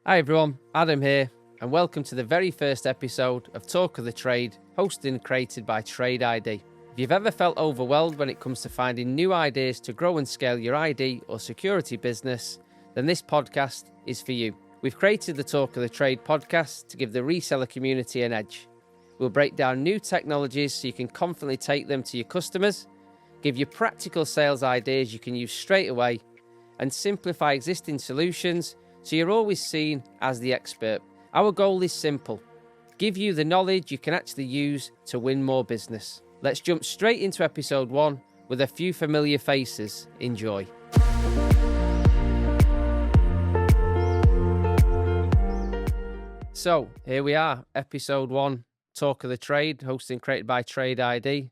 Hi everyone, Adam here, and welcome to the very first episode of Talk of the Trade, hosted and created by TRADEiD. If you've ever felt overwhelmed when it comes to finding new ideas to grow and scale your ID or security business, then this podcast is for you. We've created the Talk of the Trade podcast to give the reseller community an edge. We'll break down new technologies so you can confidently take them to your customers, give you practical sales ideas you can use straight away, and simplify existing solutions so you're always seen as the expert. Our goal is simple: give you the knowledge you can actually use to win more business. Let's jump straight into episode 1 with a few familiar faces. Enjoy. So here we are, episode 1, Talk of the Trade, hosting created by TRADEiD.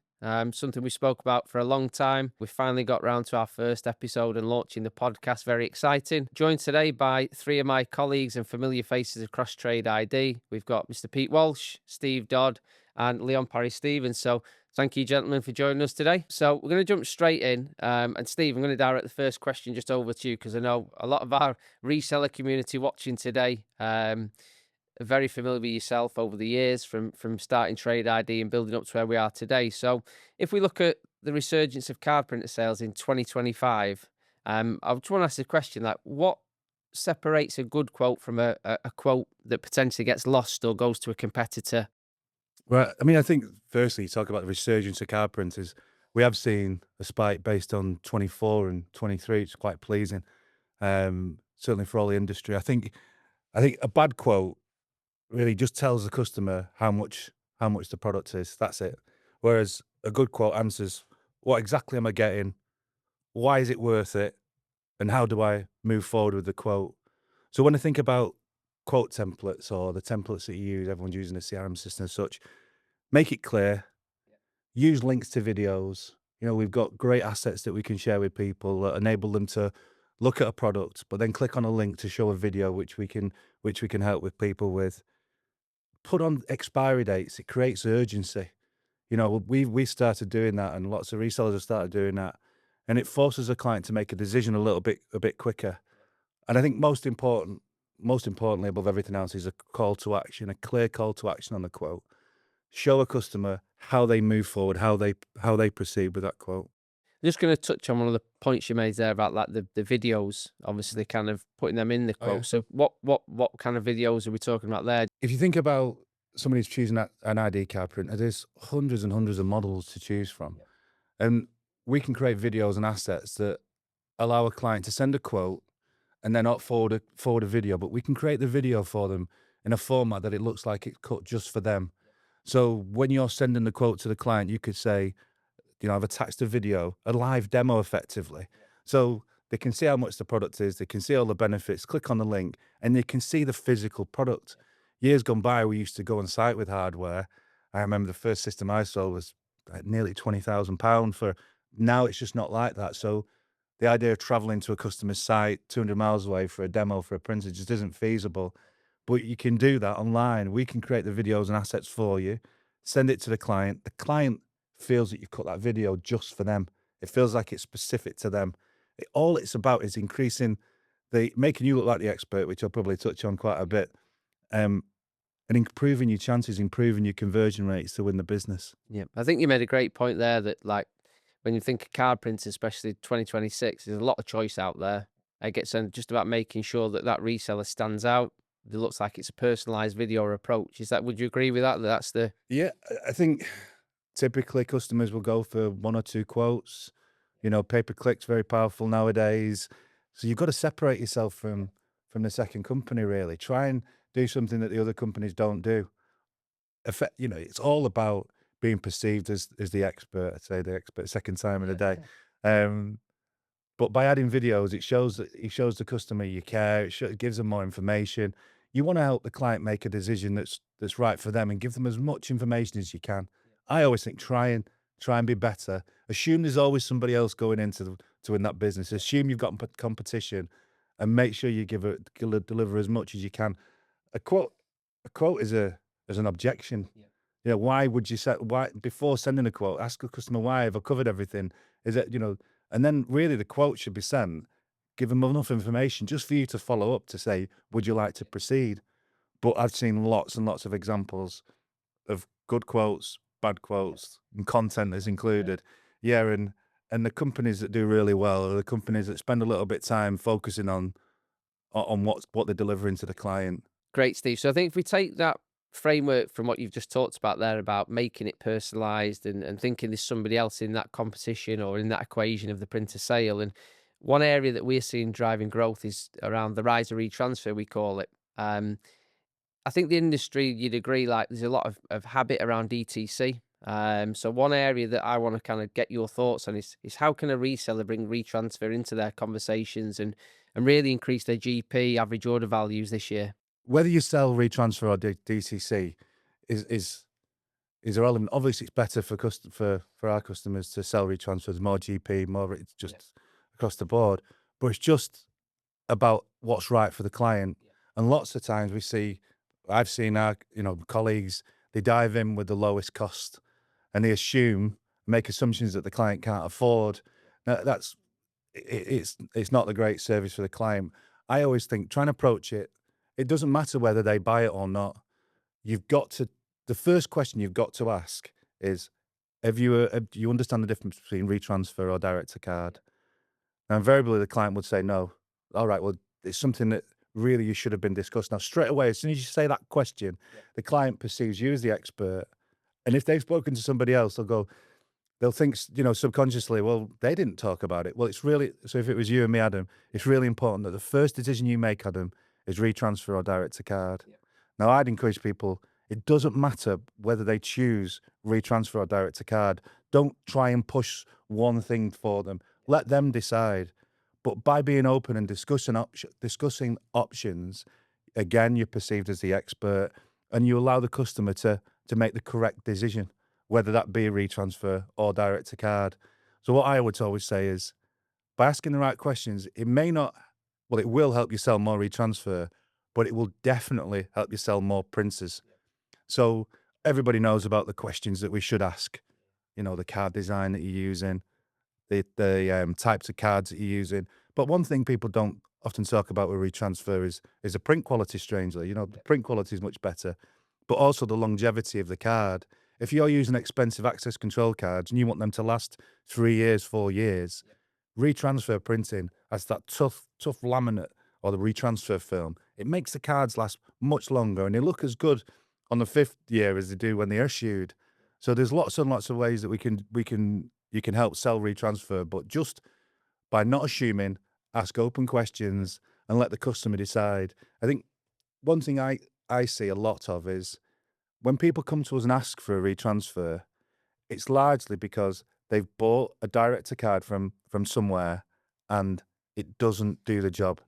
Something we spoke about for a long time. We finally got round to our first episode and launching the podcast. Very exciting. Joined today by 3 of my colleagues and familiar faces across TRADEiD. We've got Mr. Pete Walsh, Steve Dodd, and Leon Parry-Stevens. So thank you, gentlemen, for joining us today. So we're going to jump straight in. And Steve, I'm going to direct the first question just over to you, because I know a lot of our reseller community watching today very familiar with yourself over the years from starting TRADEiD and building up to where we are today. So if we look at the resurgence of card printer sales in 2025, I just want to ask the question, like, what separates a good quote from a quote that potentially gets lost or goes to a competitor? Right. I mean, I think firstly, you talk about the resurgence of card printers. We have seen a spike based on 24 and 23. It's quite pleasing, certainly for all the industry. I think a bad quote really just tells the customer how much the product is. That's it. Whereas a good quote answers, what exactly am I getting? Why is it worth it? And how do I move forward with the quote? So when I think about quote templates or the templates that you use, everyone's using a CRM system as such, make it clear, use links to videos. You know, we've got great assets that we can share with people that enable them to look at a product, but then click on a link to show a video, which we can help with people with. Put on expiry dates. It creates urgency. You know, we started doing that, and lots of resellers have started doing that, and it forces a client to make a decision a bit quicker. And I think most importantly above everything else is a call to action, a clear call to action on the quote. Show a customer how they move forward, how they proceed with that quote. I'm just going to touch on one of the points you made there about like the videos, obviously kind of putting them in the quote. Yeah. So what kind of videos are we talking about there? If you think about somebody who's choosing an ID card printer, there's hundreds and hundreds of models to choose from. And we can create videos and assets that allow a client to send a quote and then not forward a video, but we can create the video for them in a format that it looks like it's cut just for them. So when you're sending the quote to the client, you could say, you know, I've attached a video, a live demo effectively. So they can see how much the product is, they can see all the benefits, click on the link, and they can see the physical product. Years gone by, we used to go on site with hardware. I remember the first system I sold was nearly £20,000 for. Now it's just not like that. So the idea of traveling to a customer's site 200 miles away for a demo for a printer just isn't feasible. But you can do that online. We can create the videos and assets for you, send it to the client. The client feels that you've cut that video just for them. It feels like it's specific to them. All it's about is making you look like the expert, which I'll probably touch on quite a bit, and improving your chances, improving your conversion rates to win the business. Yeah, I think you made a great point there that, like, when you think of card printers, especially 2026, there's a lot of choice out there. I get just about making sure that reseller stands out. It looks like it's a personalized video approach. Would you agree with that? That's the... Yeah, I think typically customers will go for 1 or 2 quotes. You know, pay-per-click's very powerful nowadays. So you've got to separate yourself from the second company, really. Try and do something that the other companies don't do. You know, it's all about being perceived as the expert. I'd say the expert second time in a day. But by adding videos, it shows the customer you care. It gives them more information. You want to help the client make a decision that's right for them and give them as much information as you can. I always think try and be better. Assume there's always somebody else going into to win that business. Assume you've got competition, and make sure you deliver as much as you can. A quote is an objection. You know, why before sending a quote, ask the customer why. Have I covered everything? Is it, you know? And then really the quote should be sent give them enough information just for you to follow up to say, would you like to proceed? But I've seen lots and lots of examples of good quotes, bad quotes, and content is included. Yeah, and the companies that do really well are the companies that spend a little bit of time focusing on what they're delivering to the client. Great, Steve. So I think if we take that framework from what you've just talked about there about making it personalized and thinking there's somebody else in that competition or in that equation of the printer sale. And one area that we're seeing driving growth is around the rise of retransfer, we call it. I think the industry, you'd agree, like there's a lot of habit around DTC. So one area that I want to kind of get your thoughts on is how can a reseller bring retransfer into their conversations and really increase their GP, average order values this year? Whether you sell retransfer or DTC is irrelevant. Obviously, it's better for our customers to sell retransfers, more GP, more it's just across the board. But it's just about what's right for the client. And lots of times I've seen our colleagues, they dive in with the lowest cost and they make assumptions that the client can't afford. Now, it's not the great service for the client. I always think try and approach it. It doesn't matter whether they buy it or not. The first question you've got to ask is, do you understand the difference between retransfer or direct to card? Now, invariably, the client would say no. All right, well, it's something that really you should have been discussed. Now, straight away, as soon as you say that question, the client perceives you as the expert. And if they've spoken to somebody else, they'll think, subconsciously, well, they didn't talk about it. Well, so if it was you and me, Adam, it's really important that the first decision you make, Adam, is retransfer or direct to card. Now, I'd encourage people, it doesn't matter whether they choose retransfer or direct to card. Don't try and push one thing for them. Let them decide. But by being open and discussing options, again, you're perceived as the expert and you allow the customer to make the correct decision, whether that be a retransfer or direct to card. So what I would always say is, by asking the right questions, it will help you sell more retransfer, but it will definitely help you sell more printers. So everybody knows about the questions that we should ask, the card design that you're using, the types of cards that you're using. But one thing people don't often talk about with retransfer is the print quality, strangely. The print quality is much better, but also the longevity of the card. If you're using expensive access control cards and you want them to last 3 years, 4 years, retransfer printing has that tough laminate or the retransfer film. It makes the cards last much longer and they look as good on the 5th year as they do when they're issued. So there's lots and lots of ways that you can help sell retransfer, but just by not assuming, ask open questions and let the customer decide. I think one thing I see a lot of is when people come to us and ask for a retransfer, it's largely because they've bought a direct to card from somewhere and it doesn't do the job.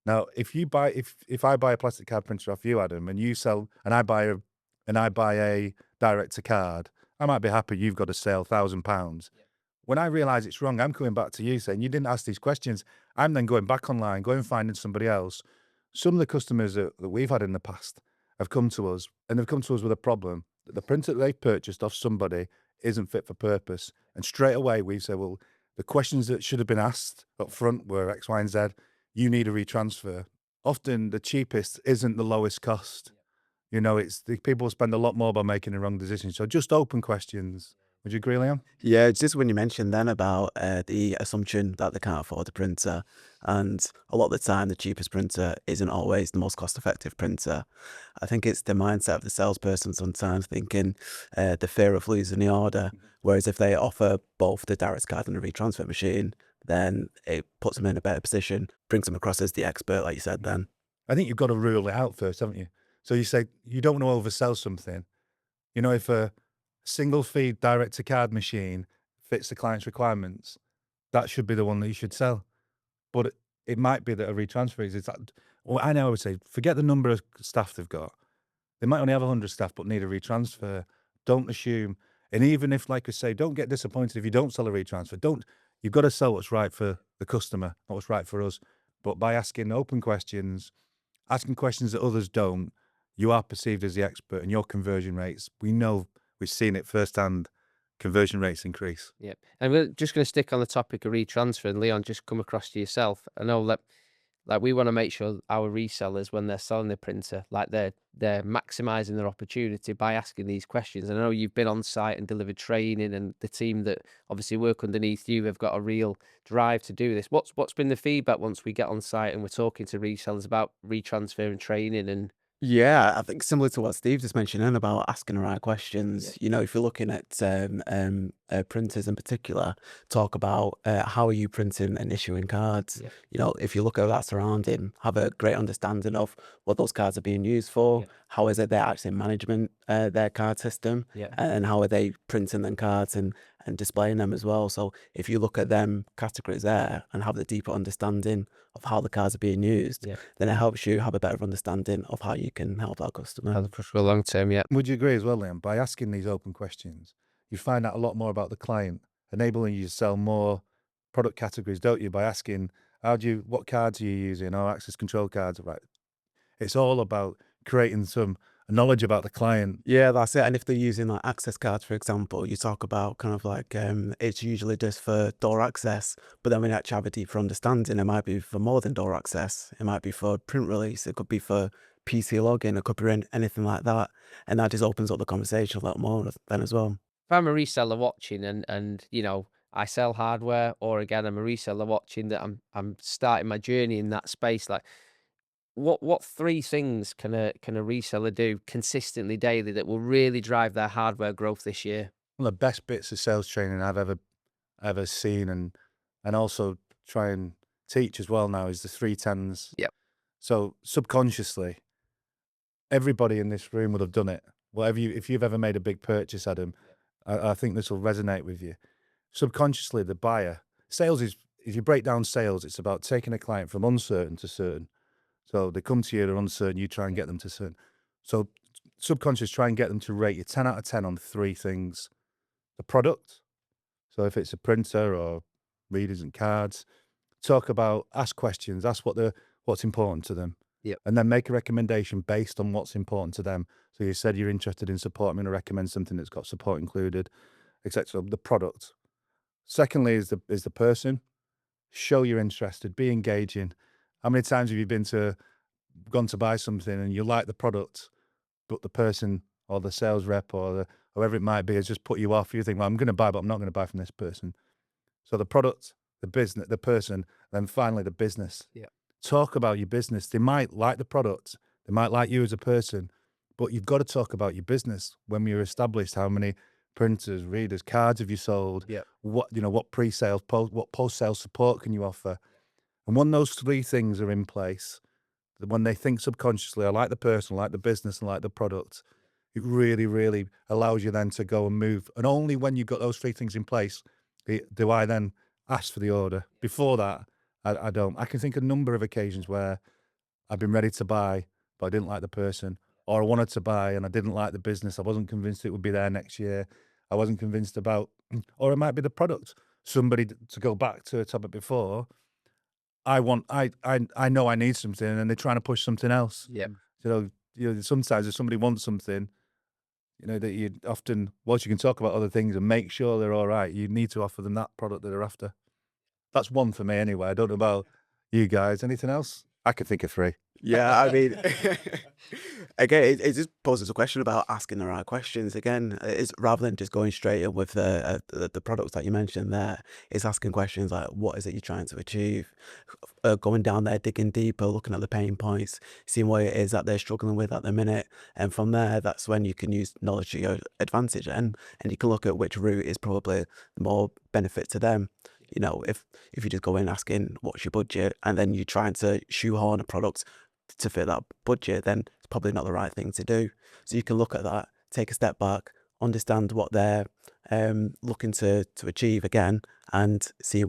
Now, if I buy a plastic card printer off you, Adam, and you sell, and I buy a direct to card, I might be happy you've got a sale £1,000. When I realise it's wrong, I'm coming back to you saying you didn't ask these questions. I'm then going back online, going and finding somebody else. Some of the customers that we've had in the past have come to us, and they've come to us with a problem that the printer that they've purchased off somebody isn't fit for purpose. And straight away we say, well, the questions that should have been asked up front were X, Y, and Z. You need a retransfer. Often the cheapest isn't the lowest cost. It's the people spend a lot more by making the wrong decision. So just open questions. Would you agree, Leon? Yeah, it's just when you mentioned then about the assumption that they can't afford a printer, and a lot of the time the cheapest printer isn't always the most cost-effective printer. I think it's the mindset of the salesperson sometimes thinking the fear of losing the order, whereas if they offer both the direct card and the retransfer machine, then it puts them in a better position, brings them across as the expert, like you said then. I think you've got to rule it out first, haven't you? So you say you don't want to oversell something. If a single feed direct to card machine fits the client's requirements, that should be the one that you should sell. But it might be that a retransfer is that. Well, I would say forget the number of staff they've got. They might only have 100 staff, but need a retransfer. Don't assume. And even if, like I say, don't get disappointed if you don't sell a retransfer. You've got to sell what's right for the customer, not what's right for us. But by asking open questions, asking questions that others don't, you are perceived as the expert, and your conversion rates, we've seen it firsthand, conversion rates increase. Yep. And we're just going to stick on the topic of retransfer, and Leon, just come across to yourself. I know that like we want to make sure our resellers, when they're selling the printer, like they're maximizing their opportunity by asking these questions. And I know you've been on site and delivered training, and the team that obviously work underneath you have got a real drive to do this. What's been the feedback once we get on site and we're talking to resellers about retransfer and training? And Yeah, I think similar to what Steve just mentioned and about asking the right questions. You know, if you're looking at printers in particular, talk about how are you printing and issuing cards. Yeah. You know, if you look at that surrounding, have a great understanding of what those cards are being used for. Yeah. How is it they're actually managing their card system, Yeah. and how are they printing them cards and displaying them as well. So if you look at them categories there and have the deeper understanding of how the cards are being used, Yeah. then it helps you have a better understanding of how you can help that customer. for a long term, yeah. Would you agree as well, Liam? By asking these open questions, you find out a lot more about the client, enabling you to sell more product categories, don't you? By asking, what cards are you using? Oh, access control cards, right? It's all about creating some knowledge about the client. Yeah, that's it. And if they're using like access cards, for example, you talk about kind of like it's usually just for door access, but then when you actually have a deeper understanding, it might be for more than door access. It might be for print release. It could be for PC login. It could be anything like that. And that just opens up the conversation a lot more then as well. If I'm a reseller watching and you know I sell hardware, or again I'm a reseller watching that I'm starting my journey in that space, like what three things can a reseller do consistently daily that will really drive their hardware growth this year? One of the best bits of sales training I've ever seen, and also try and teach as well now, is the 3 10s. Yep. So subconsciously, everybody in this room would have done it. If you've ever made a big purchase, Adam, I think this will resonate with you. Subconsciously, the buyer, sales is, if you break down sales, it's about taking a client from uncertain to certain. So they come to you, they're uncertain, you try and get them to certain. So subconscious, try and get them to rate you 10 out of 10 on 3 things. The product, so if it's a printer or readers and cards, ask questions, ask what's important to them. Yep. And then make a recommendation based on what's important to them. So you said you're interested in support, I'm going to recommend something that's got support included, etc. The product. Secondly is the person. Show you're interested, be engaging. How many times have you gone to buy something and you like the product, but the person or the sales rep or whoever it might be has just put you off? You think, well, I'm going to buy, but I'm not going to buy from this person. So the product, the business, the person, then finally the business. Yeah. Talk about your business. They might like the product, they might like you as a person, but you've got to talk about your business. When you're established, how many printers, readers, cards have you sold? Yeah. What pre-sales, what post-sales support can you offer? And when those 3 things are in place, when they think subconsciously, I like the person, I like the business, and I like the product, it really, really allows you then to go and move. And only when you've got those 3 things in place do I then ask for the order. Before that, I don't. I can think of a number of occasions where I've been ready to buy, but I didn't like the person, or I wanted to buy and I didn't like the business. I wasn't convinced it would be there next year. I wasn't convinced about, or it might be the product. Somebody, to go back to a topic before, I know I need something, and they're trying to push something else. Yeah. Sometimes if somebody wants something, that you often, whilst you can talk about other things and make sure they're all right, you need to offer them that product that they're after. That's one for me anyway. I don't know about you guys. Anything else? I could think of 3. Yeah, I mean, again, it just poses a question about asking the right questions. Again, it's rather than just going straight in with the products that you mentioned there, it's asking questions like, what is it you're trying to achieve? Going down there, digging deeper, looking at the pain points, seeing what it is that they're struggling with at the minute. And from there, that's when you can use knowledge to your advantage, and you can look at which route is probably the more benefit to them. You know, if you just go in asking what's your budget, and then you're trying to shoehorn a product to fit that budget, then it's probably not the right thing to do. So you can look at that, take a step back, understand what they're looking to achieve again, and see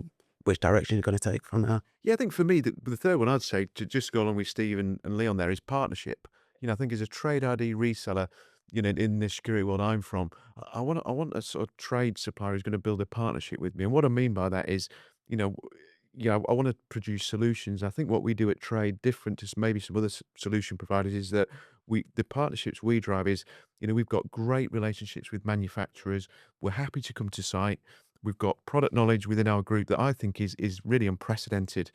which direction you're going to take from there. Yeah, I think for me, the third one I'd say, to just go along with Steve and Leon there, is partnership. I think as a TRADEiD reseller, in this security world I'm from, I want a sort of trade supplier who's going to build a partnership with me. And what I mean by that is, I want to produce solutions. I think what we do at Trade, different to maybe some other solution providers, is that the partnerships we drive is, we've got great relationships with manufacturers. We're happy to come to site. We've got product knowledge within our group that I think is really unprecedented.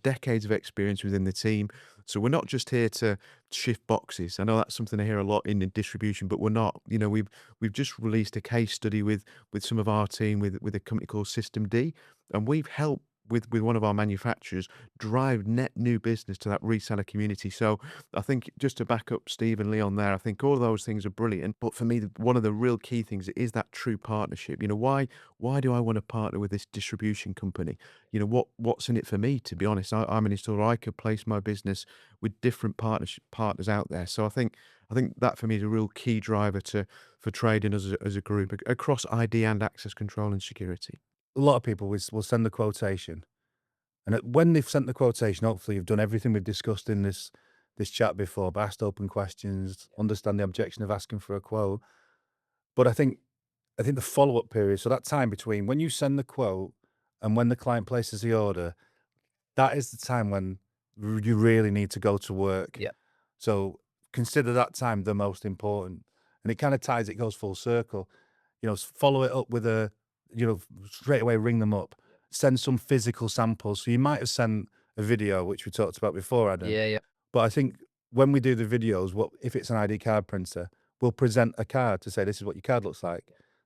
Decades of experience within the team. So we're not just here to shift boxes. I know that's something I hear a lot in distribution, but we're not. We've just released a case study with some of our team with a company called System D, and we've helped with one of our manufacturers drive net new business to that reseller community. So I think, just to back up Steve and Leon there, I think all of those things are brilliant. But for me, one of the real key things is that true partnership. Why do I want to partner with this distribution company? What's in it for me? To be honest, I'm an installer. I could place my business with different partners out there. So I think that for me is a real key driver for trading as a group across ID and access control and security. A lot of people will send the quotation, and when they've sent the quotation, hopefully you've done everything we've discussed in this chat before, but asked open questions, understand the objection of asking for a quote. But I think the follow-up period, so that time between when you send the quote and when the client places the order, that is the time when you really need to go to work. Yeah. So consider that time the most important, and it goes full circle. Follow it up with straight away ring them up, send some physical samples. So you might have sent a video, which we talked about before, Adam. Yeah. But I think when we do the videos, if it's an ID card printer, we'll present a card to say, this is what your card looks like.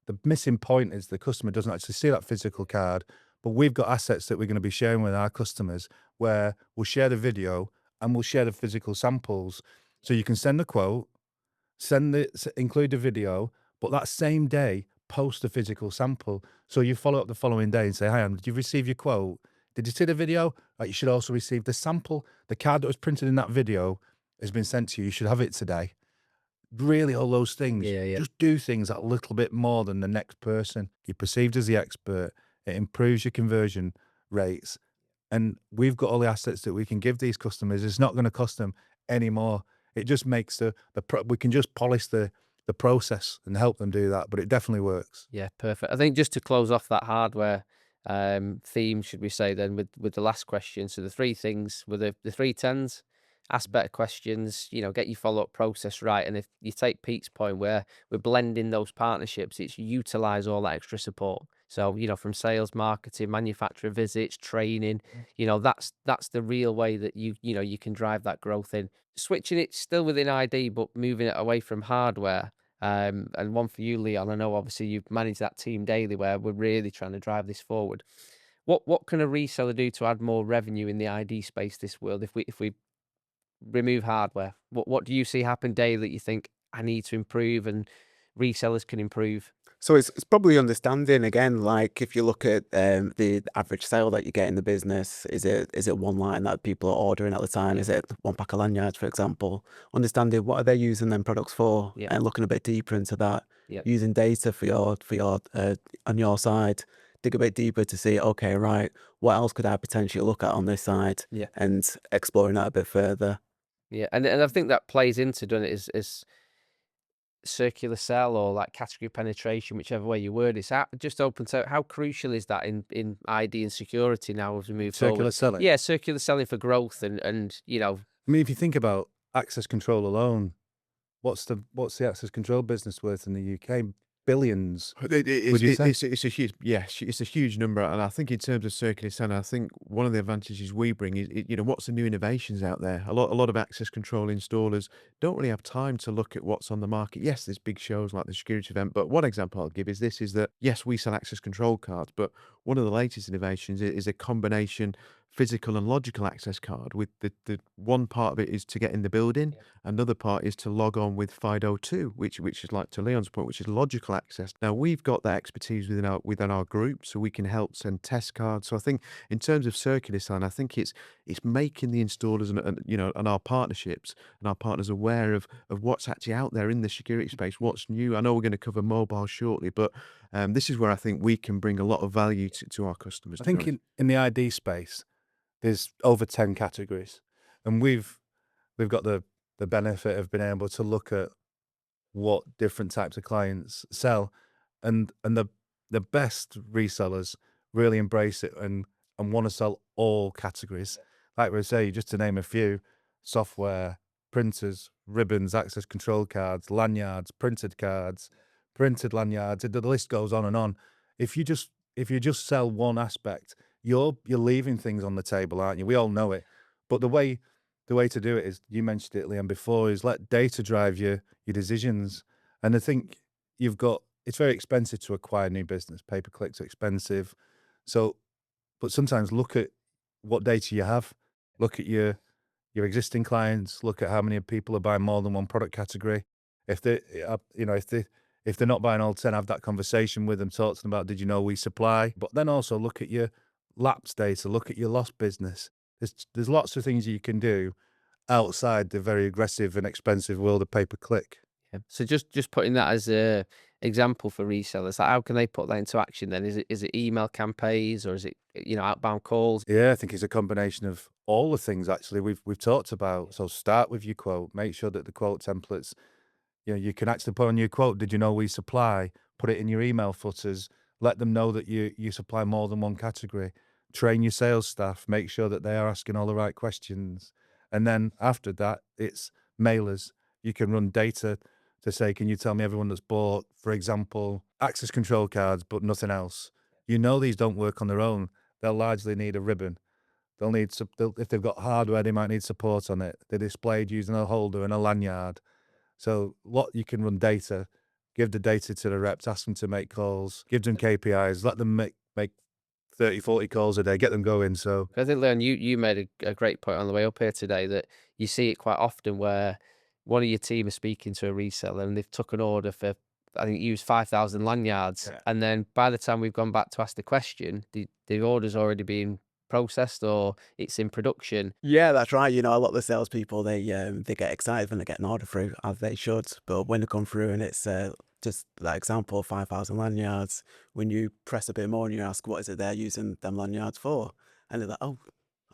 The missing point is the customer doesn't actually see that physical card, but we've got assets that we're going to be sharing with our customers where we'll share the video and we'll share the physical samples. So you can send a quote, include the video, but that same day, post a physical sample. So you follow up the following day and say, hi, Anne, did you receive your quote? Did you see the video? Right, you should also receive the sample. The card that was printed in that video has been sent to you. You should have it today. Really, all those things. Yeah. Just do things a little bit more than the next person. You're perceived as the expert. It improves your conversion rates. And we've got all the assets that we can give these customers. It's not going to cost them any more. It just makes we can just polish the process and help them do that, but it definitely works. Yeah, perfect. I think just to close off that hardware theme, should we say then, with the last question. So the three things were the three tens: ask better questions, get your follow-up process right. And if you take Pete's point where we're blending those partnerships, it's utilize all that extra support. So, from sales, marketing, manufacturer visits, training, that's the real way that you can drive that growth in. Switching it still within ID, but moving it away from hardware. And one for you, Leon. I know obviously you've managed that team daily where we're really trying to drive this forward. What can a reseller do to add more revenue in the ID space this world? If we remove hardware, what do you see happen daily that you think I need to improve and resellers can improve? So it's probably understanding, again, like if you look at the average sale that you get in the business, is it one line that people are ordering at the time? Is it one pack of lanyards, for example? Understanding what are they using them products for, and looking a bit deeper into that. Using data for your on your side, dig a bit deeper to see, okay, right, what else could I potentially look at on this side, and exploring that a bit further. Yeah, and I think that plays into doing it is circular sell or like category penetration, whichever way you word it. Just open to how crucial is that in ID and security now as we move forward? Circular selling. Yeah, circular selling for growth and I mean, if you think about access control alone, what's the access control business worth in the UK? Billions. Would you say? It's a huge, it's a huge number. And I think in terms of circular selling, I think one of the advantages we bring is, what's the new innovations out there? A lot of access control installers don't really have time to look at what's on the market. Yes, there's big shows like the security event, but one example I'll give is that, yes, we sell access control cards, but one of the latest innovations is a combination physical and logical access card with the one part of it is to get in the building. Another part is to log on with FIDO2, which is like to Leon's point, which is logical access. Now we've got that expertise within our group, so we can help send test cards. So I think in terms of circular selling, I think it's making the installers and our partnerships and our partners aware of what's actually out there in the security space, what's new. I know we're going to cover mobile shortly, but this is where I think we can bring a lot of value to our customers. I think in the ID space, there's over 10 categories, and we've got the benefit of being able to look at what different types of clients sell, and the best resellers really embrace it and and want to sell all categories. Like we say, just to name a few: software, printers, ribbons, access control cards, lanyards, printed lanyards. The list goes on and on. If you just sell one aspect, you're leaving things on the table, aren't you? We all know it. But the way to do it is, you mentioned it, Liam, before, is let data drive your decisions. And I think it's very expensive to acquire new business. Pay-per-clicks are expensive. So, but sometimes look at what data you have. Look at your existing clients. Look at how many people are buying more than one product category. If they, if they're not buying all 10, have that conversation with them. Talk to them about, did you know we supply? But then also look at your lapse data. Look at your lost business. There's lots of things you can do outside the very aggressive and expensive world of pay-per-click. Yeah. So just putting that as a example for resellers, like how can they put that into action then? Is it email campaigns, or is it outbound calls? Yeah, I think it's a combination of all the things actually we've talked about. So start with your quote. Make sure that the quote templates, you can actually put on your quote, did you know we supply? Put it in your email footers. Let them know that you supply more than one category. Train your sales staff. Make sure that they are asking all the right questions. And then after that, it's mailers. You can run data to say, can you tell me everyone that's bought, for example, access control cards, but nothing else? These don't work on their own. They'll largely need a ribbon. If they've got hardware, they might need support on it. They're displayed using a holder and a lanyard. So you can run data, give the data to the reps, ask them to make calls, give them KPIs, let them make 30, 40 calls a day, get them going. So I think, Leon, you made a great point on the way up here today, that you see it quite often where one of your team is speaking to a reseller and they've took an order for, I think, use 5,000 lanyards. Yeah. And then by the time we've gone back to ask the question, the order's already been processed or it's in production. Yeah, that's right. A lot of the salespeople, they get excited when they get an order through, as they should. But when they come through and it's just that example, 5,000 lanyards, when you press a bit more and you ask, what is it they're using them lanyards for? And they're like, oh,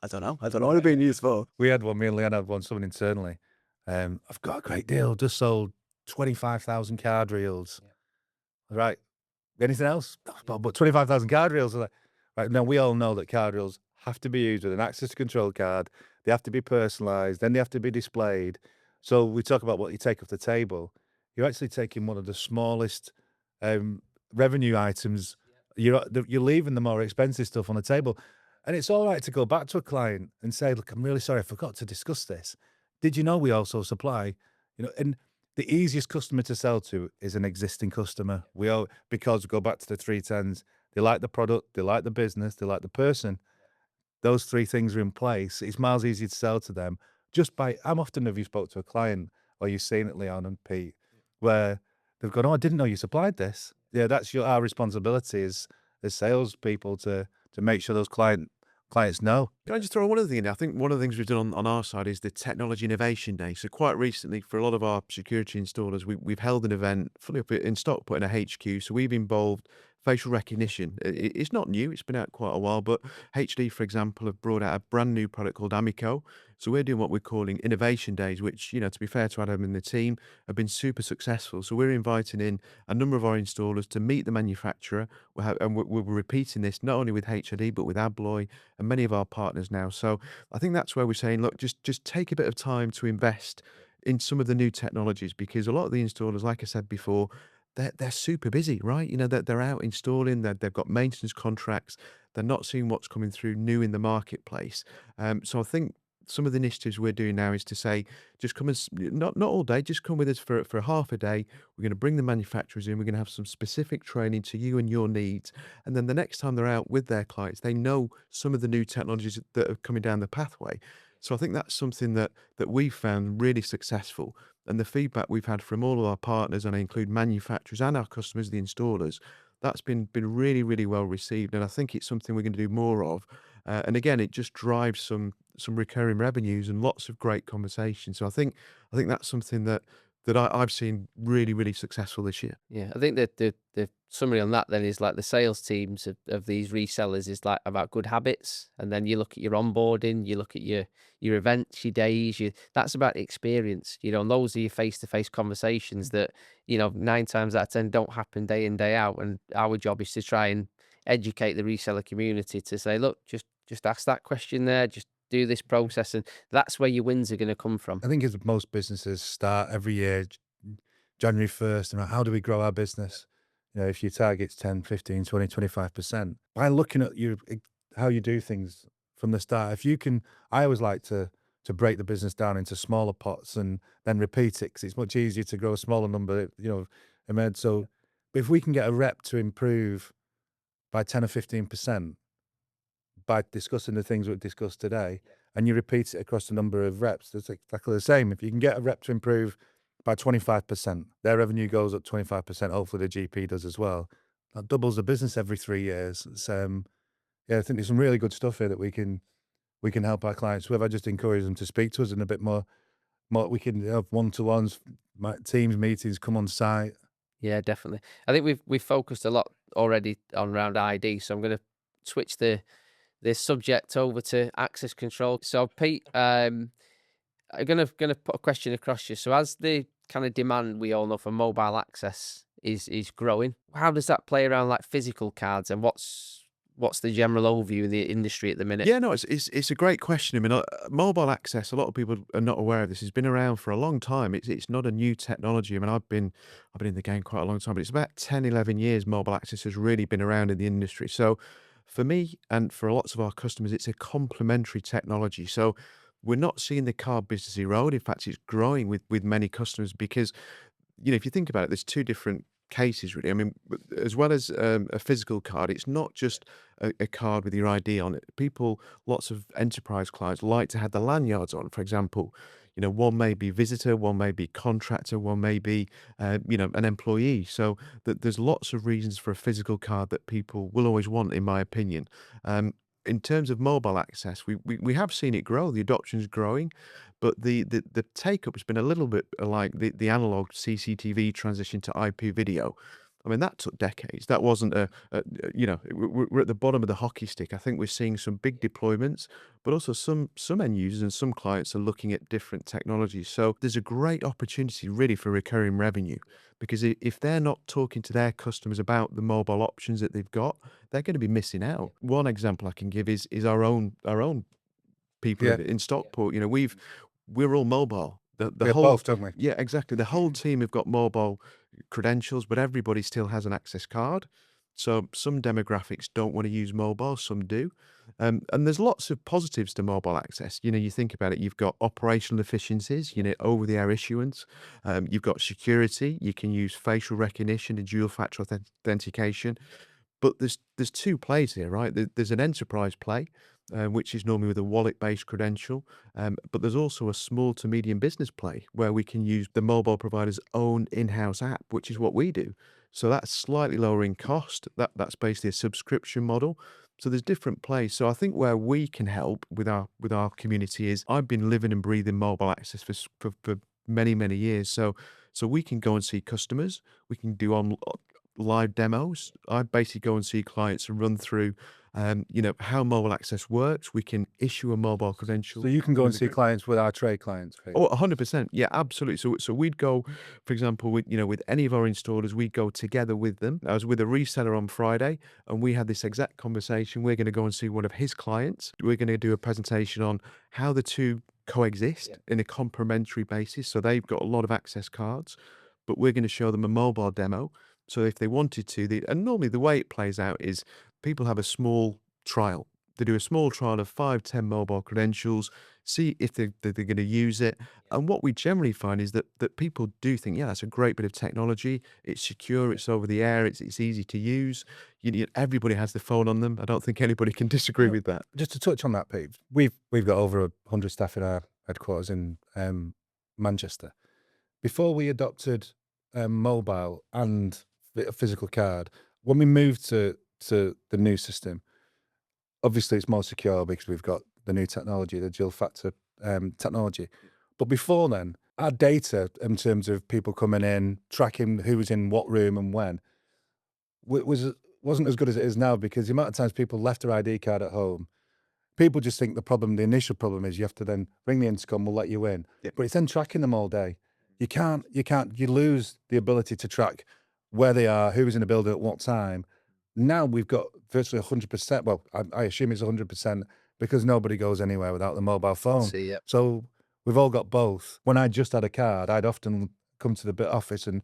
I don't know what they're being used for. we had one, me and Leon had one, someone internally. I've got a great deal, just sold 25,000 card reels. Right. Anything else? But 25,000 card reels. Right. Now, we all know that card reels have to be used with an access control card. They have to be personalized. Then they have to be displayed. So we talk about what you take off the table. You're actually taking one of the smallest revenue items. You're leaving the more expensive stuff on the table. And it's all right to go back to a client and say, look, I'm really sorry, I forgot to discuss this. Did you know we also supply, and the easiest customer to sell to is an existing customer. Because go back to the 310s, they like the product, they like the business, they like the person. Those three things are in place. It's miles easier to sell to them how often have you spoke to a client, or you've seen it, Leon and Pete, where they've gone, oh, I didn't know you supplied this. Yeah, that's our responsibility as salespeople to make sure those clients know. Can I just throw one other thing in? I think one of the things we've done on our side is the Technology Innovation Day. So quite recently, for a lot of our security installers, we've held an event fully up in Stockport in a HQ. So we've involved facial recognition. It's not new. It's been out quite a while. But HD, for example, have brought out a brand new product called Amico. So we're doing what we're calling Innovation Days, which, to be fair to Adam and the team, have been super successful. So we're inviting in a number of our installers to meet the manufacturer. We're repeating this not only with HID, but with Abloy and many of our partners now. So I think that's where we're saying, look, just take a bit of time to invest in some of the new technologies, because a lot of the installers, like I said before, they're super busy, right? They're out installing, they've got maintenance contracts, they're not seeing what's coming through new in the marketplace. So I think some of the initiatives we're doing now is to say, just come not all day, just come with us for half a day. We're going to bring the manufacturers in. We're going to have some specific training to you and your needs. And then the next time they're out with their clients, they know some of the new technologies that are coming down the pathway. So I think that's something that we've found really successful. And the feedback we've had from all of our partners, and I include manufacturers and our customers, the installers, that's been really, really well received. And I think it's something we're going to do more of. And again, it just drives some recurring revenues and lots of great conversations. So I think that's something that I've seen really, really successful this year. Yeah, I think that the summary on that then is like the sales teams of these resellers is like about good habits, and then you look at your onboarding, you look at your events, your days, that's about experience, and those are your face-to-face conversations that 9 times out of 10 don't happen day in day out, and our job is to try and educate the reseller community to say, look, just ask that question there, just do this process, and that's where your wins are going to come from. I think as most businesses start every year, January 1st, and how do we grow our business? You know, if your target's 10, 15, 20, 25%, by looking at how you do things from the start, if you can, I always like to break the business down into smaller pots and then repeat it, because it's much easier to grow a smaller number, you know, Ahmed. So if we can get a rep to improve by 10 or 15% by discussing the things we've discussed today, and you repeat it across a number of reps, it's exactly the same. If you can get a rep to improve by 25%, their revenue goes up 25%. Hopefully the GP does as well. That doubles the business every 3 years. It's, yeah, I think there's some really good stuff here that we can help our clients with. I just encourage them to speak to us in a bit more. We can have one-to-ones, teams meetings, come on site. Yeah, definitely. I think we've focused a lot already on around ID, so I'm going to switch the subject over to access control. So Pete, I'm gonna put a question across you. So as the kind of demand we all know for mobile access is growing, how does that play around like physical cards, and what's the general overview in the industry at the minute? Yeah, no, it's a great question. I mean, mobile access, a lot of people are not aware of this. It's been around for a long time. It's not a new technology. I mean, I've been in the game quite a long time, but it's about 10, 11 years mobile access has really been around in the industry. So for me and for lots of our customers, it's a complementary technology. So we're not seeing the card business erode. In fact, it's growing with many customers because, you know, if you think about it, there's two different cases really. I mean, as well as a physical card, it's not just a card with your ID on it. Lots of enterprise clients like to have the lanyards on, for example. You know, one may be visitor, one may be contractor, one may be, you know, an employee. So there's lots of reasons for a physical card that people will always want, in my opinion. In terms of mobile access, we have seen it grow. The adoption is growing, but the take-up has been a little bit like the analog CCTV transition to IP video. I mean, that took decades. That wasn't you know, we're at the bottom of the hockey stick. I think we're seeing some big deployments, but also some end users and some clients are looking at different technologies. So there's a great opportunity really for recurring revenue, because if they're not talking to their customers about the mobile options that they've got, they're going to be missing out. One example I can give is our own people Yeah. in Stockport. You know, we're all mobile. The We have whole both, don't we? Yeah, exactly. The whole team have got mobile credentials, but everybody still has an access card. So some demographics don't want to use mobile, some do. And there's lots of positives to mobile access. You know, you think about it, you've got operational efficiencies, you know, over-the-air issuance. You've got security. You can use facial recognition and dual factor authentication. But there's two plays here, right? There's an enterprise play, which is normally with a wallet-based credential. But there's also a small to medium business play where we can use the mobile provider's own in-house app, which is what we do. So that's slightly lower in cost. That's basically a subscription model. So there's different plays. So I think where we can help with our community is I've been living and breathing mobile access for many, many years. So we can go and see customers. We can do live demos. I basically go and see clients and run through, you know, how mobile access works. We can issue a mobile credential. So you can go and with see the- clients with our trade clients. Pete. Oh, 100%. Yeah, absolutely. So we'd go, for example, with any of our installers, we'd go together with them. I was with a reseller on Friday and we had this exact conversation. We're going to go and see one of his clients. We're going to do a presentation on how the two coexist in a complementary basis. So they've got a lot of access cards, but we're going to show them a mobile demo. So if they wanted to, and normally the way it plays out is people have a small trial. They do a small trial of 5, 10 mobile credentials, see if they're going to use it. And what we generally find is that people do think, yeah, that's a great bit of technology. It's secure. It's over the air. It's easy to use. Everybody has the phone on them. I don't think anybody can disagree with that. Just to touch on that, Pete, we've got over 100 staff in our headquarters in Manchester. Before we adopted mobile and a physical card, when we moved to the new system, obviously it's more secure because we've got the new technology, the dual factor technology. But before then, our data in terms of people coming in, tracking who was in what room and when, wasn't as good as it is now, because the amount of times people left their ID card at home, people just think the initial problem is you have to then ring the intercom, we'll let you in. Yeah. But it's then tracking them all day. You lose the ability to track where they are, who was in the building at what time. Now we've got virtually 100%. Well, I assume it's 100% because nobody goes anywhere without the mobile phone. See, yeah. So we've all got both. When I just had a card, I'd often come to the bit office and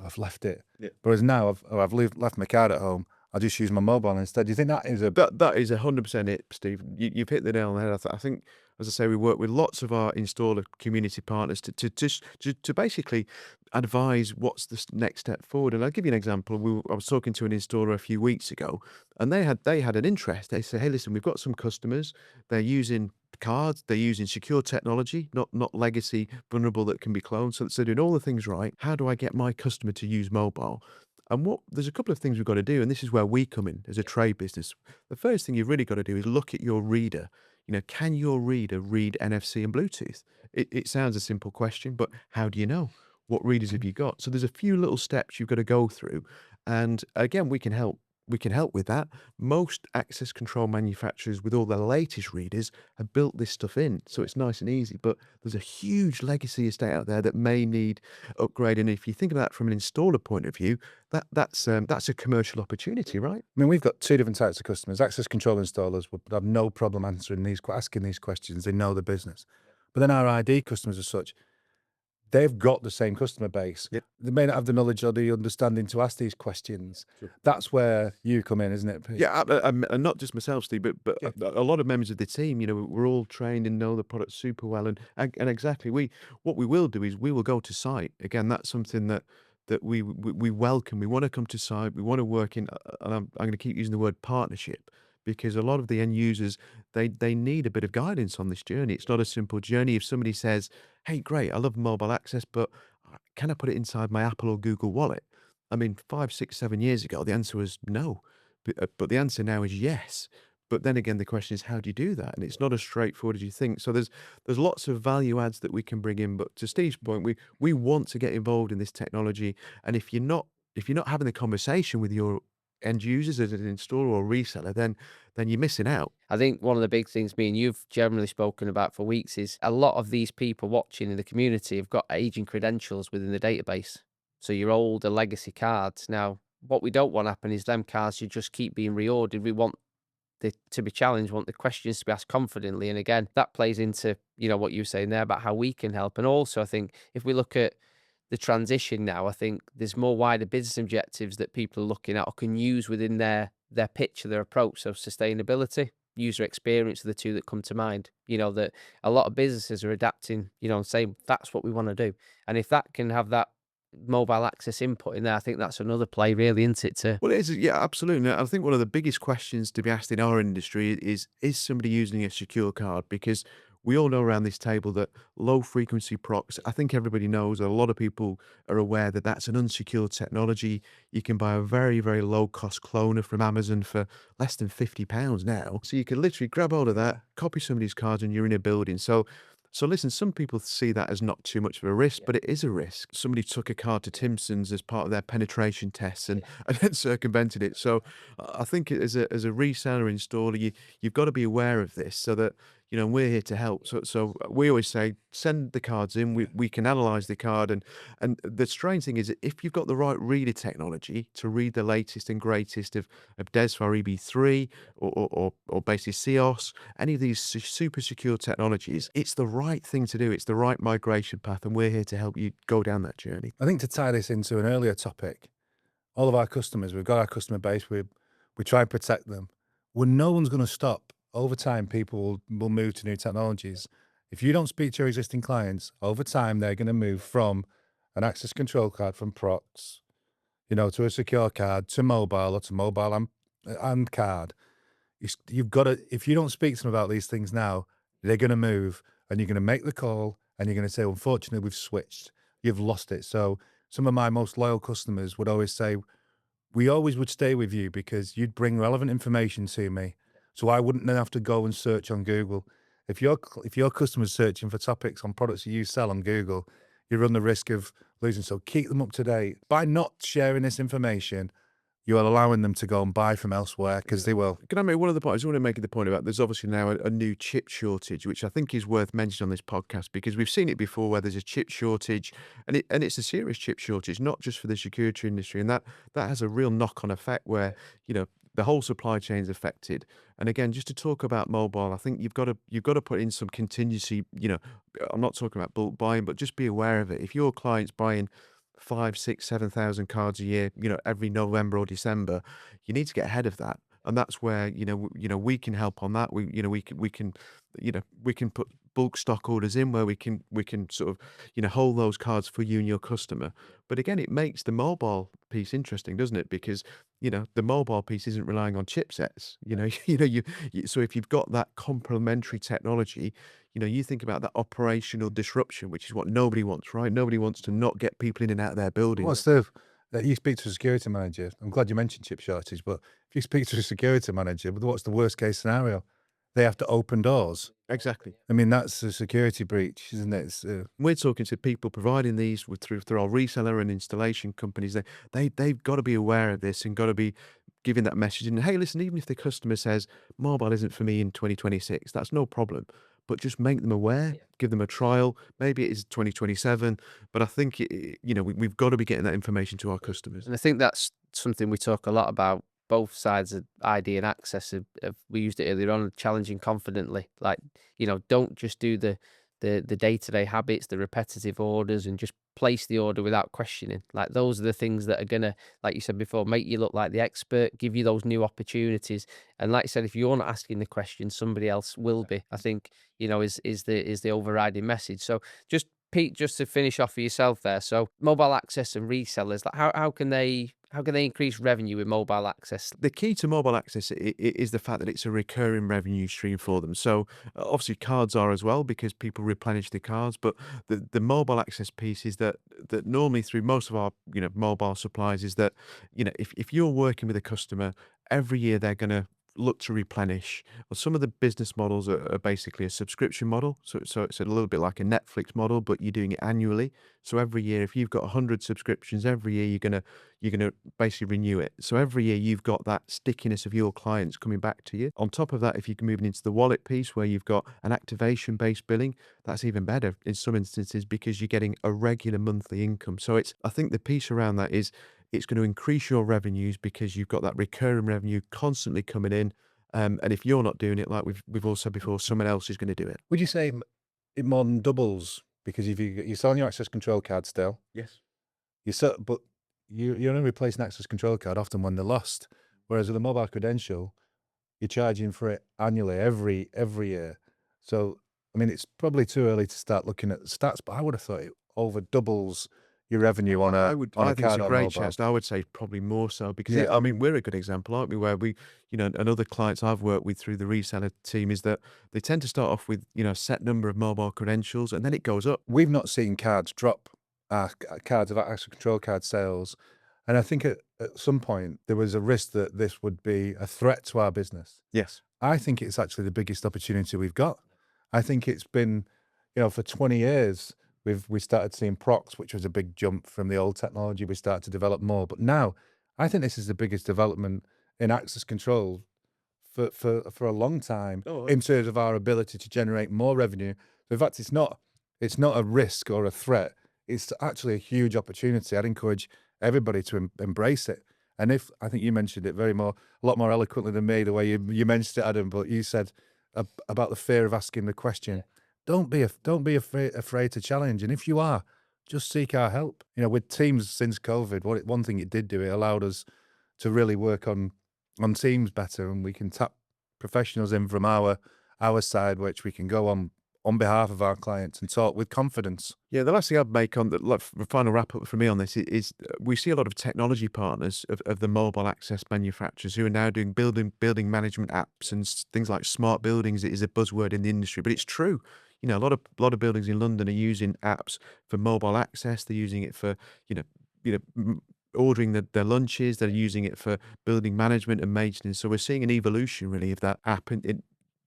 I've left it. Yeah. Whereas now I've left my card at home. I just use my mobile instead. Do you think that is a That is 100% it, Steve. You've hit the nail on the head. I think, as I say, we work with lots of our installer community partners to basically advise what's the next step forward. And I'll give you an example. I was talking to an installer a few weeks ago, and they had an interest. They said, "Hey, listen, we've got some customers. They're using cards. They're using secure technology, not legacy, vulnerable that can be cloned. So they're doing all the things right. How do I get my customer to use mobile?" And there's a couple of things we've got to do, and this is where we come in as a trade business. The first thing you've really got to do is look at your reader. Can your reader read NFC and Bluetooth? It sounds a simple question, but how do you know? What readers have you got? So there's a few little steps you've got to go through. And again, we can help. We can help with that. Most access control manufacturers with all their latest readers have built this stuff in, so it's nice and easy. But there's a huge legacy estate out there that may need upgrade. And if you think of that from an installer point of view, that's a commercial opportunity, right? I mean, we've got two different types of customers. Access control installers would have no problem asking these questions. They know the business. But then our ID customers as such, they've got the same customer base. Yep. They may not have the knowledge or the understanding to ask these questions. Sure. That's where you come in, isn't it, Pete? Yeah, and not just myself, Steve, but Yeah. a lot of members of the team. We're all trained and know the product super well, and exactly what we will do is we will go to site. Again, that's something that we welcome. We want to come to site. We want to work in, and I'm going to keep using the word partnership, because a lot of the end users, they need a bit of guidance on this journey. It's not a simple journey. If somebody says, "Hey, great, I love mobile access, but can I put it inside my Apple or Google Wallet?" I mean, 5, 6, 7 years ago, the answer was no, but the answer now is yes. But then again, the question is, how do you do that? And it's not as straightforward as you think. So there's lots of value adds that we can bring in. But to Steve's point, we want to get involved in this technology. And if you're not having the conversation with your end users as an installer or reseller, then you're missing out. I think one of the big things me and you've generally spoken about for weeks is a lot of these people watching in the community have got aging credentials within the database. So your older legacy cards. Now, what we don't want to happen is them cards should just keep being reordered. We want to be challenged, want the questions to be asked confidently. And again, that plays into, what you were saying there about how we can help. And also, I think if we look at the transition now, I think there's more wider business objectives that people are looking at or can use within their pitch or their approach. So sustainability, user experience are the two that come to mind. That a lot of businesses are adapting, and saying that's what we want to do. And if that can have that mobile access input in there, I think that's another play really, isn't it? Well, it is, yeah, absolutely. I think one of the biggest questions to be asked in our industry is somebody using a secure card? Because we all know around this table that low frequency procs, I think everybody knows, a lot of people are aware that that's an unsecured technology. You can buy a very, very low cost cloner from Amazon for less than £50 now. So you can literally grab hold of that, copy somebody's cards, and you're in a building. So listen, some people see that as not too much of a risk, but it is a risk. Somebody took a card to Timson's as part of their penetration tests and then circumvented it. So I think as a reseller installer, you've got to be aware of this so that, we're here to help. So we always say, send the cards in. We can analyze the card. And the strange thing is that if you've got the right reader technology to read the latest and greatest of DESFAR EB3 or basically CIOS, any of these super secure technologies, it's the right thing to do. It's the right migration path. And we're here to help you go down that journey. I think to tie this into an earlier topic, all of our customers, we've got our customer base, we try and protect them. When no one's going to stop, over time, people will move to new technologies. If you don't speak to your existing clients, over time, they're going to move from an access control card from Procs, to a secure card, to mobile, or to mobile and card. You've got to, if you don't speak to them about these things now, they're going to move and you're going to make the call and you're going to say, unfortunately, we've switched. You've lost it. So some of my most loyal customers would always say, we always would stay with you because you'd bring relevant information to me. So I wouldn't then have to go and search on Google. If your customer's searching for topics on products you sell on Google, you run the risk of losing. So keep them up to date. By not sharing this information, you are allowing them to go and buy from elsewhere because they will. Can I make one of the points? I just want to make the point about there's obviously now a new chip shortage, which I think is worth mentioning on this podcast because we've seen it before where there's a chip shortage and it's a serious chip shortage, not just for the security industry. And that has a real knock-on effect where, the whole supply chain is affected. And again, just to talk about mobile, I think you've got to put in some contingency. I'm not talking about bulk buying, but just be aware of it. If your client's buying 5, 6, 7,000 cards a year, every November or December, you need to get ahead of that. And that's where we can help on that. We can put bulk stock orders in where we can sort of hold those cards for you and your customer. But again, it makes the mobile piece interesting, doesn't it? Because the mobile piece isn't relying on chipsets. So if you've got that complementary technology, you think about that operational disruption, which is what nobody wants, right? Nobody wants to not get people in and out of their buildings. What's the you speak to a security manager? I'm glad you mentioned chip shortage, but if you speak to a security manager, what's the worst case scenario? They have to open doors. Exactly. I mean, that's a security breach, isn't it? We're talking to people providing these through our reseller and installation companies. They've got to be aware of this and got to be giving that message. And hey, listen, even if the customer says mobile isn't for me in 2026, that's no problem. But just make them aware, give them a trial. Maybe it is 2027, but I think we've got to be getting that information to our customers. And I think that's something we talk a lot about. Both sides of ID and access. We used it earlier on, challenging confidently. Like, don't just do the day-to-day habits, the repetitive orders, and just place the order without questioning. Like, those are the things that are gonna, like you said before, make you look like the expert, give you those new opportunities. And like you said, if you're not asking the question, somebody else will be. I think is the overriding message. So just Pete, just to finish off for yourself there. So mobile access and resellers, like how can they increase revenue with mobile access? The key to mobile access is the fact that it's a recurring revenue stream for them. So obviously cards are as well, because people replenish the cards, but the mobile access piece is that normally through most of our mobile supplies is that if you're working with a customer, every year they're going to look to replenish. Well, some of the business models are basically a subscription model, so it's a little bit like a Netflix model, but you're doing it annually. So every year, if you've got 100 subscriptions, every year you're gonna basically renew it. So every year you've got that stickiness of your clients coming back to you. On top of that, if you can move into the wallet piece where you've got an activation-based billing, that's even better in some instances because you're getting a regular monthly income. So I think the piece around that is it's going to increase your revenues because you've got that recurring revenue constantly coming in. And if you're not doing it, like we've all said before, someone else is going to do it. Would you say it more than doubles? Because if you're selling your access control card still, Yes. but you're only replacing access control card often when they're lost. Whereas with a mobile credential, you're charging for it annually every year. So I mean, it's probably too early to start looking at the stats, but I would have thought it over doubles your revenue on a I think it's card a or great mobile. chance. I would say probably more so because Yeah. I mean we're a good example, aren't we? Where we, and other clients I've worked with through the reseller team is that they tend to start off with a set number of mobile credentials and then it goes up. We've not seen cards drop, cards of access control card sales, and I think at some point there was a risk that this would be a threat to our business. Yes. I think it's actually the biggest opportunity we've got. I think it's been, for 20 years. We started seeing procs, which was a big jump from the old technology. We started to develop more, but now I think this is the biggest development in access control for a long time in terms of our ability to generate more revenue. So in fact, it's not a risk or a threat. It's actually a huge opportunity. I'd encourage everybody to embrace it. And if I think you mentioned it a lot more eloquently than me, the way you mentioned it, Adam, but you said about the fear of asking the question. Don't be afraid to challenge, and if you are, just seek our help. With Teams since COVID, one thing it did do, it allowed us to really work on Teams better, and we can tap professionals in from our side, which we can go on behalf of our clients and talk with confidence. Yeah, the last thing I'd make on the final wrap up for me on this is we see a lot of technology partners of the mobile access manufacturers who are now doing building management apps and things like smart buildings is a buzzword in the industry, but it's true. A lot of buildings in London are using apps for mobile access. They're using it for ordering their lunches. They're using it for building management and maintenance. So we're seeing an evolution really of that app and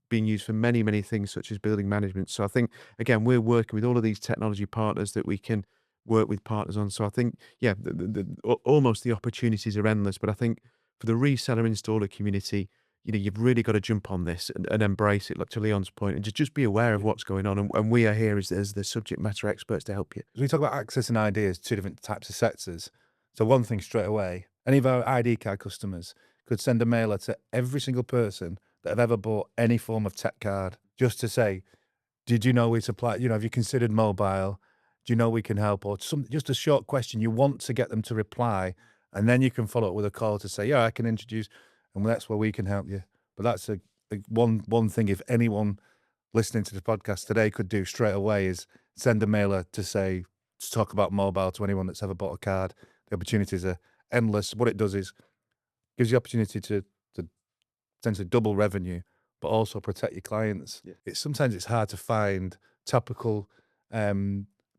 being used for many, many things such as building management. So I think, again, we're working with all of these technology partners that we can work with partners on. So I think, almost the opportunities are endless. But I think for the reseller installer community, you've really got to jump on this and embrace it, like to Leon's point, and just be aware of what's going on. And we are here as the subject matter experts to help you. As we talk about access and ID as two different types of sectors. So one thing straight away, any of our ID card customers, could send a mailer to every single person that have ever bought any form of tech card, just to say, did you know we supply, have you considered mobile? Do you know we can help? Or just a short question. You want to get them to reply, and then you can follow up with a call to say, yeah, I can introduce, and that's where we can help you. But that's one thing, if anyone listening to the podcast today could do straight away, is send a mailer to talk about mobile to anyone that's ever bought a card. The opportunities are endless. What it does is gives you the opportunity to essentially double revenue, but also protect your clients. Yeah. Sometimes it's hard to find topical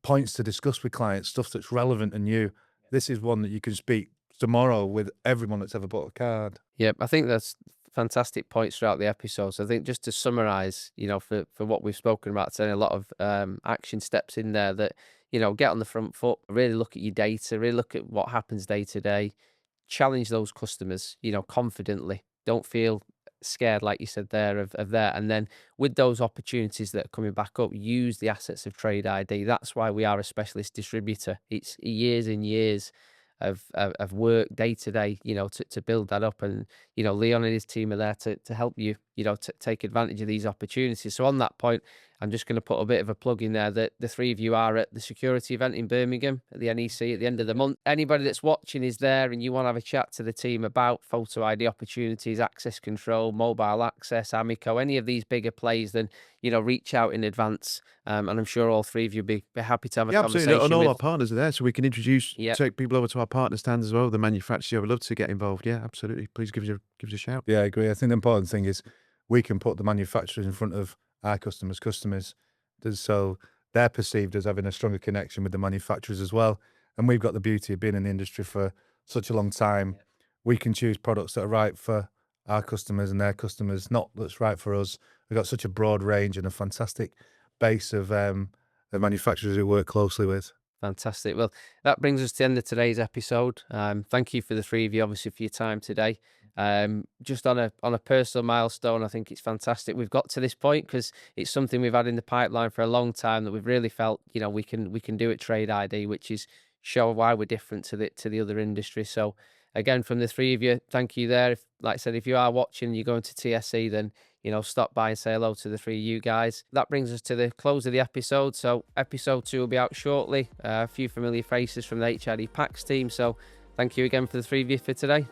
points to discuss with clients, stuff that's relevant and new. This is one that you can speak tomorrow with everyone that's ever bought a card. Yep, I think that's fantastic points throughout the episodes. I think just to summarize, for what we've spoken about today, a lot of action steps in there that, get on the front foot, really look at your data, really look at what happens day to day, challenge those customers, confidently. Don't feel scared, like you said there, of that. And then with those opportunities that are coming back up, use the assets of TRADEiD. That's why we are a specialist distributor. It's years and years of work day to day, to build that up. And, Leon and his team are there to help you, to take advantage of these opportunities. So on that point, I'm just going to put a bit of a plug in there that the three of you are at the security event in Birmingham at the NEC at the end of the month. Anybody that's watching is there and you want to have a chat to the team about photo ID opportunities, access control, mobile access, Amico, any of these bigger plays, then, reach out in advance. And I'm sure all three of you be happy to have a conversation. Absolutely. And all with our partners are there, so we can take people over to our partner stands as well. The manufacturer, I would love to get involved. Yeah, absolutely. Please give us a shout. Yeah, I agree. I think the important thing is we can put the manufacturers in front of our customers, so they're perceived as having a stronger connection with the manufacturers as well. And we've got the beauty of being in the industry for such a long time. Yeah. We can choose products that are right for our customers and their customers, not that's right for us. We've got such a broad range and a fantastic base of manufacturers we work closely with. Fantastic. Well, that brings us to the end of today's episode. Thank you for the three of you, obviously, for your time today. Just on a personal milestone, I think it's fantastic we've got to this point, because it's something we've had in the pipeline for a long time that we've really felt, we can do at TRADEiD, which is show why we're different to the other industry. So again, from the three of you, thank you there. Like I said, if you are watching, you're going to TSE, then stop by and say hello to the three of you guys. That brings us to the close of the episode. So episode 2 will be out shortly. A few familiar faces from the HID Packs team. So thank you again for the three of you for today.